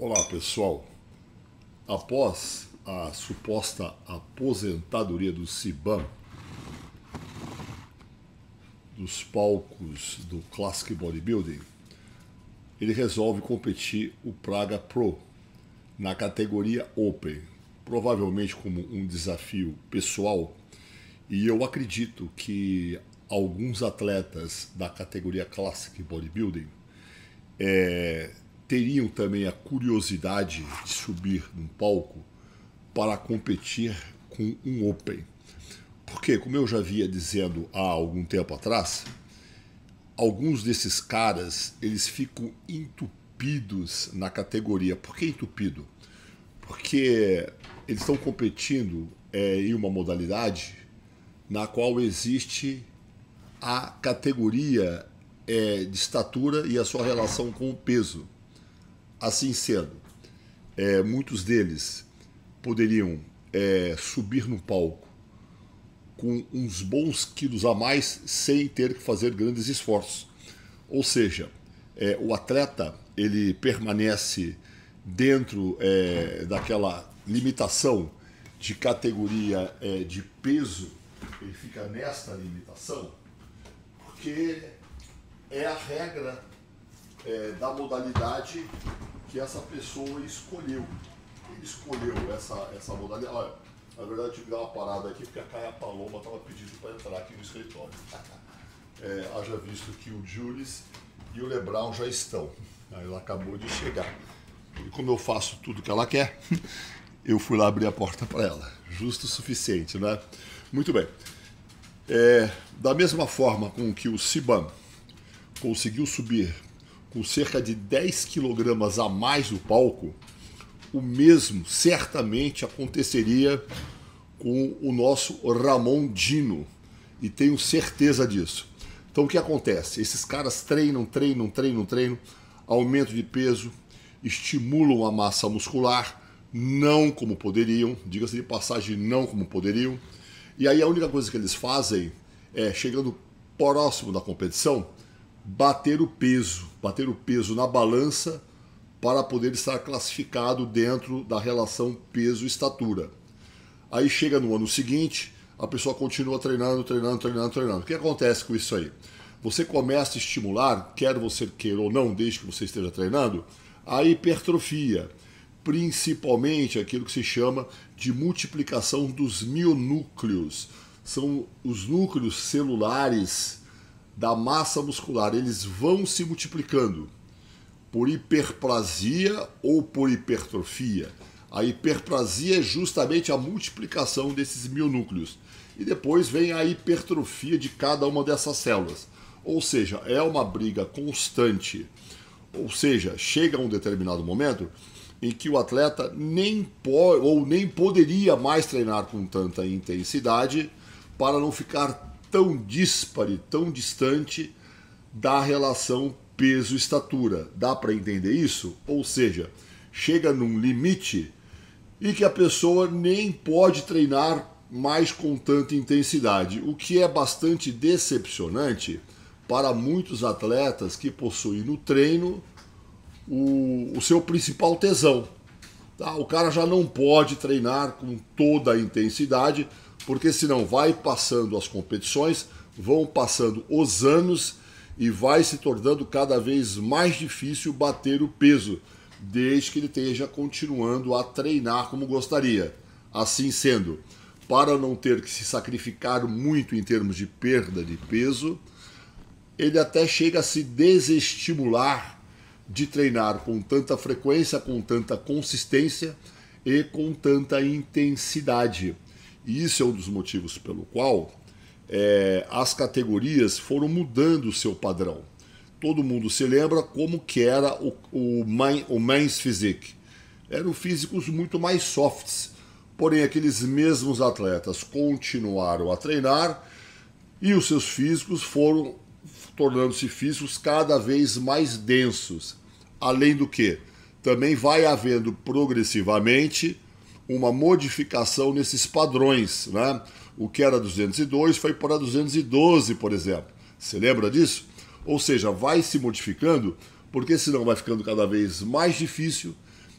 Olá pessoal, após a suposta aposentadoria do Siban dos palcos do Classic Bodybuilding, ele resolve competir o Praga Pro na categoria Open, provavelmente como um desafio pessoal, e eu acredito que alguns atletas da categoria Classic Bodybuilding teriam também a curiosidade de subir num palco para competir com um Open. Porque, como eu já vinha dizendo há algum tempo atrás, alguns desses caras, eles ficam entupidos na categoria. Por que entupido? Porque eles estão competindo em uma modalidade na qual existe a categoria de estatura e a sua relação com o peso. Assim sendo, muitos deles poderiam subir no palco com uns bons quilos a mais sem ter que fazer grandes esforços. Ou seja, o atleta ele permanece dentro daquela limitação de categoria de peso, ele fica nesta limitação, porque é a regra da modalidade que essa pessoa escolheu. Ele escolheu essa modalidade. Olha, na verdade eu tive que dar uma parada aqui porque a Caia Paloma estava pedindo para entrar aqui no escritório. Haja visto que o Jules e o Lebron já estão. Ela acabou de chegar. E como eu faço tudo que ela quer, eu fui lá abrir a porta para ela. Justo o suficiente, né? Muito bem. Da mesma forma com que o Siban conseguiu subir com cerca de 10 quilogramas a mais no palco, o mesmo certamente aconteceria com o nosso Ramon Dino, e tenho certeza disso. Então o que acontece? Esses caras treinam, aumento de peso, estimulam a massa muscular, não como poderiam, diga-se de passagem, não como poderiam, e aí a única coisa que eles fazem é, chegando próximo da competição, bater o peso na balança para poder estar classificado dentro da relação peso-estatura. Aí chega no ano seguinte, a pessoa continua treinando. O que acontece com isso aí? Você começa a estimular, quer você queira ou não, desde que você esteja treinando, a hipertrofia, principalmente aquilo que se chama de multiplicação dos mionúcleos. São os núcleos celulares da massa muscular, eles vão se multiplicando por hiperplasia ou por hipertrofia. A hiperplasia é justamente a multiplicação desses mionúcleos. E depois vem a hipertrofia de cada uma dessas células. Ou seja, é uma briga constante. Ou seja, chega um determinado momento em que o atleta nem pode ou nem poderia mais treinar com tanta intensidade para não ficar tão díspare, tão distante da relação peso-estatura. Dá para entender isso? Ou seja, chega num limite e que a pessoa nem pode treinar mais com tanta intensidade, o que é bastante decepcionante para muitos atletas que possuem no treino o seu principal tesão. Tá? O cara já não pode treinar com toda a intensidade, porque senão vai passando as competições, vão passando os anos e vai se tornando cada vez mais difícil bater o peso, desde que ele esteja continuando a treinar como gostaria. Assim sendo, para não ter que se sacrificar muito em termos de perda de peso, ele até chega a se desestimular de treinar com tanta frequência, com tanta consistência e com tanta intensidade. E isso é um dos motivos pelo qual as categorias foram mudando o seu padrão. Todo mundo se lembra como que era o Men's Physique. Eram físicos muito mais softs, porém aqueles mesmos atletas continuaram a treinar e os seus físicos foram tornando-se físicos cada vez mais densos. Além do que, também vai havendo progressivamente uma modificação nesses padrões, né? O que era 202 foi para 212, por exemplo. Você lembra disso? Ou seja, vai se modificando, porque senão vai ficando cada vez mais difícil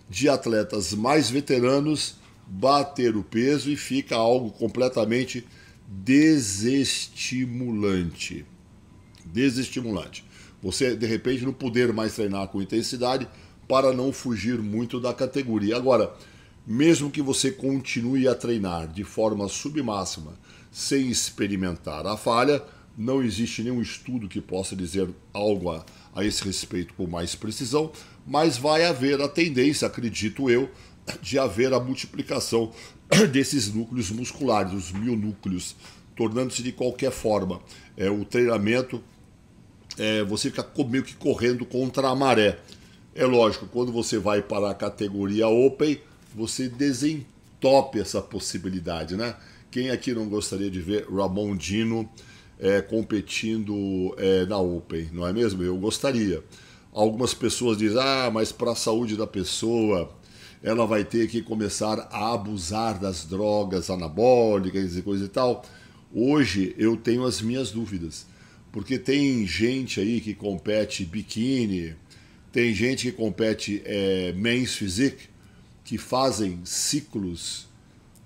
de atletas mais veteranos bater o peso e fica algo completamente desestimulante. Desestimulante. Você, de repente, não poder mais treinar com intensidade para não fugir muito da categoria. Agora, mesmo que você continue a treinar de forma submáxima, sem experimentar a falha, não existe nenhum estudo que possa dizer algo a esse respeito com mais precisão, mas vai haver a tendência, acredito eu, de haver a multiplicação desses núcleos musculares, os mionúcleos, tornando-se de qualquer forma o treinamento, você fica meio que correndo contra a maré. É lógico, quando você vai para a categoria Open, você desentope essa possibilidade, né? Quem aqui não gostaria de ver Ramon Dino competindo na Open, não é mesmo? Eu gostaria. Algumas pessoas dizem, mas para a saúde da pessoa, ela vai ter que começar a abusar das drogas anabólicas e coisa e tal. Hoje eu tenho as minhas dúvidas, porque tem gente aí que compete biquíni, tem gente que compete men's physique, que fazem ciclos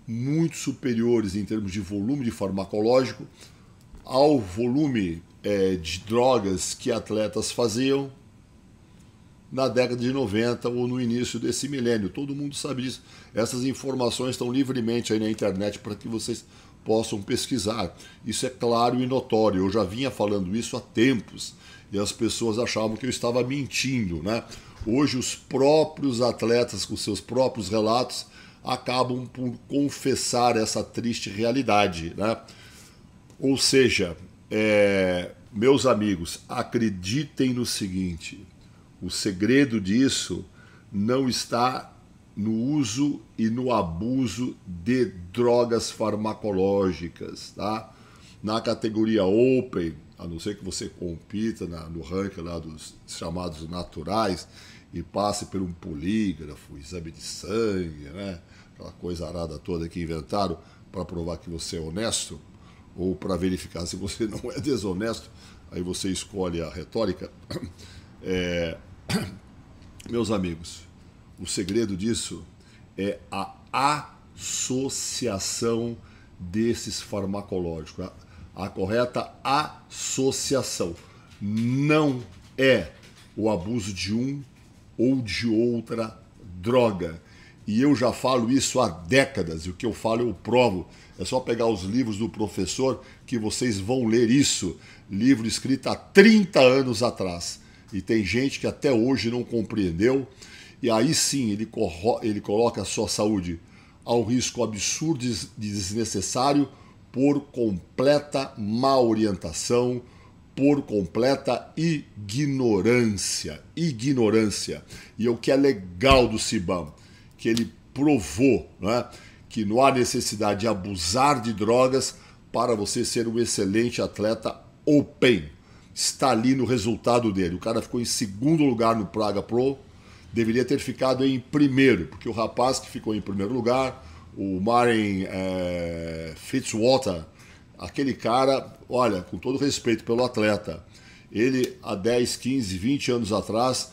muito superiores em termos de volume de farmacológico ao volume de drogas que atletas faziam na década de 90 ou no início desse milênio. Todo mundo sabe disso. Essas informações estão livremente aí na internet para que vocês possam pesquisar. Isso é claro e notório. Eu já vinha falando isso há tempos e as pessoas achavam que eu estava mentindo, né? Hoje os próprios atletas, com seus próprios relatos, acabam por confessar essa triste realidade, né? Ou seja, meus amigos, acreditem no seguinte: o segredo disso não está no uso e no abuso de drogas farmacológicas, tá? Na categoria Open, a não ser que você compita no ranking lá dos chamados naturais e passe por um polígrafo, exame de sangue, né? Aquela coisa arada toda que inventaram para provar que você é honesto ou para verificar se você não é desonesto, aí você escolhe a retórica. Meus amigos, o segredo disso é a associação desses farmacológicos, a correta associação. Não é o abuso de um ou de outra droga. E eu já falo isso há décadas, e o que eu falo eu provo. É só pegar os livros do professor que vocês vão ler isso. Livro escrito há 30 anos atrás. E tem gente que até hoje não compreendeu. E aí sim ele coloca a sua saúde ao risco absurdo e desnecessário por completa má orientação, por completa ignorância. Ignorância. E o que é legal do CIBAM, que ele provou, né, que não há necessidade de abusar de drogas para você ser um excelente atleta Open. Está ali no resultado dele. O cara ficou em segundo lugar no Praga Pro, deveria ter ficado em primeiro, porque o rapaz que ficou em primeiro lugar, o Maren Fitzwater, aquele cara, olha, com todo respeito pelo atleta, ele há 10, 15, 20 anos atrás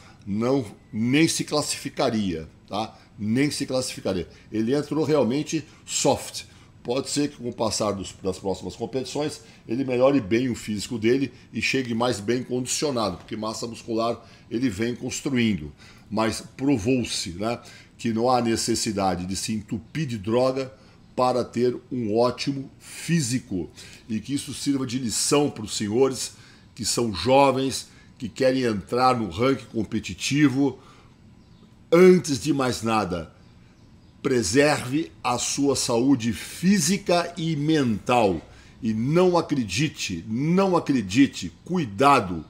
nem se classificaria, tá? Nem se classificaria. Ele entrou realmente soft. Pode ser que com o passar das próximas competições ele melhore bem o físico dele e chegue mais bem condicionado, porque massa muscular ele vem construindo. Mas provou-se, né, que não há necessidade de se entupir de droga para ter um ótimo físico. E que isso sirva de lição para os senhores que são jovens, que querem entrar no ranking competitivo. Antes de mais nada, preserve a sua saúde física e mental. E não acredite, cuidado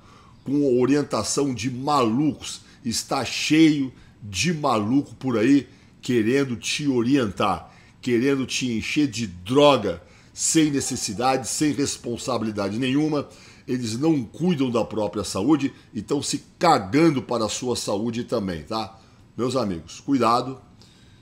com a orientação de malucos. Está cheio de maluco por aí querendo te orientar, querendo te encher de droga, sem necessidade, sem responsabilidade nenhuma. Eles não cuidam da própria saúde e estão se cagando para a sua saúde também, tá? Meus amigos, cuidado,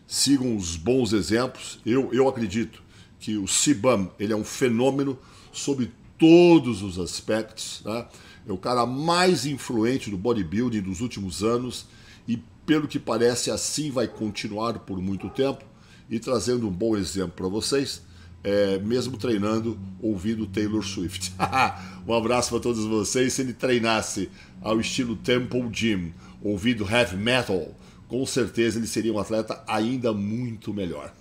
sigam os bons exemplos. Eu acredito que o CIBAM ele é um fenômeno sob todos os aspectos, né? É o cara mais influente do bodybuilding dos últimos anos e pelo que parece, assim vai continuar por muito tempo. E trazendo um bom exemplo para vocês, mesmo treinando, ouvindo Taylor Swift. Um abraço para todos vocês. Se ele treinasse ao estilo Temple Gym, ouvindo heavy metal, com certeza ele seria um atleta ainda muito melhor.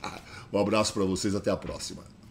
Um abraço para vocês, até a próxima.